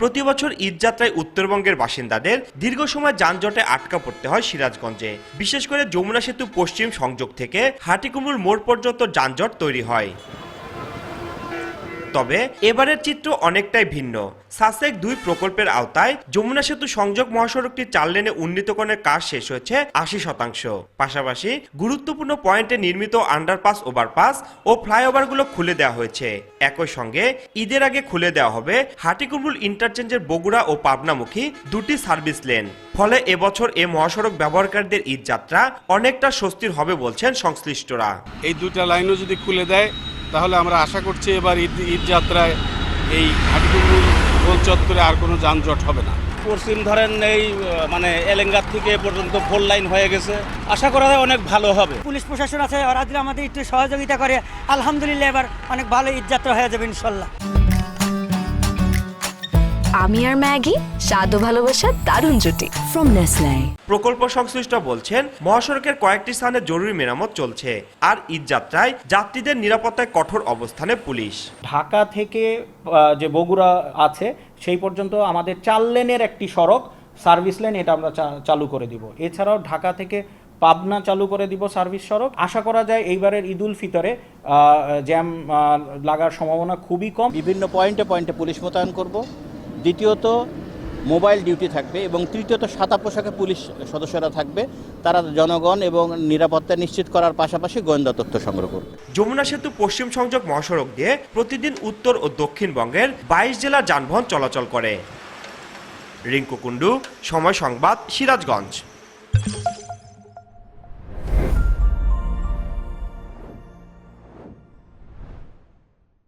প্রতি বছর ঈদ যাত্রায় উত্তরবঙ্গের বাসিন্দাদের দীর্ঘ সময় যানজটে আটকা পড়তে হয় সিরাজগঞ্জে। বিশেষ করে যমুনা সেতু পশ্চিম সংযোগ থেকে হাটিকুমরুল মোড় পর্যন্ত যানজট তৈরি হয়। তবে এবারের চিত্র অনেকটাই ভিন্ন। সাসেক 2 প্রকল্পের আওতায় যমুনা সেতু সংযোগ মহাসড়কটি 4 লেনে উন্নীতকরণের কাজ শেষ হয়েছে 80%। পাশাপাশি গুরুত্বপূর্ণ পয়েন্টে নির্মিত আন্ডারপাস, ওভারপাস ও ফ্লাইওভারগুলো খুলে দেওয়া হয়েছে। একই সঙ্গে ঈদের আগে খুলে দেওয়া হবে হাটিকুমরুল ইন্টারচেঞ্জের বগুড়া ও পাবনামুখী 2টি সার্ভিস লেন। ফলে এবছর এই মহাসড়ক ব্যবহারকারীদের ঈদ যাত্রা অনেকটা স্বস্তির হবে বলছেন সংশ্লিষ্টরা। এই 2টা লাইনও যদি খুলে দেয় তাহলে আমরা আশা করছি এবার ঈদ যাত্রায় এই হাটিকুমরুল গোল চত্বরে আর কোনো যানজট হবে না। পশ্চিম ধরেন এই এলেঙ্গার থেকে পর্যন্ত 4 লাইন হয়ে গেছে, আশা করা হয় অনেক ভালো হবে। পুলিশ প্রশাসন আছে, ওরা দিলে আমাদের একটু সহযোগিতা করে, আলহামদুলিল্লাহ এবার অনেক ভালো ঈদ যাত্রা হয়ে যাবে ইনশাল্লাহ। আমি আর ম্যাগি, স্বাদ ও ভালোবাসার দারুণ জুটি ফ্রম নেসলে। প্রকল্প সংশ্লিষ্ট বলছেন মহাসড়কের কয়েকটি স্থানে জরুরি মেরামত চলছে, আর ঈদ যাত্রায় যাত্রীদের নিরাপত্তায় কঠোর অবস্থানে পুলিশ। ঢাকা থেকে যে বগুড়া আছে সেই পর্যন্ত আমাদের 4 লেনের একটি সড়ক সার্ভিস লেন, এটা আমরা চালু করে দিব। এছাড়াও ঢাকা থেকে পাবনা চালু করে দিব সার্ভিস সড়ক। আশা করা যায় এইবারের ঈদ উল ফিতরে জ্যাম লাগার সম্ভাবনা খুবই কম। বিভিন্ন পয়েন্টে পয়েন্টে পুলিশ মোতায়েন করব। দ্বিতীয়ত মোবাইল ডিউটি থাকবে এবং তৃতীয়ত সাদা পোশাকে পুলিশ সদস্যরা থাকবে। তারা জনগণ এবং নিরাপত্তা নিশ্চিত করার পাশাপাশি গোয়েন্দা তথ্য সংগ্রহ করবে। যমুনা সেতু পশ্চিম সংযোগ মহাসড়ক দিয়ে প্রতিদিন উত্তর ও দক্ষিণবঙ্গের 22 জেলার যানবাহন চলাচল করে। রিঙ্কু কুন্ডু, সময় সংবাদ, সিরাজগঞ্জ।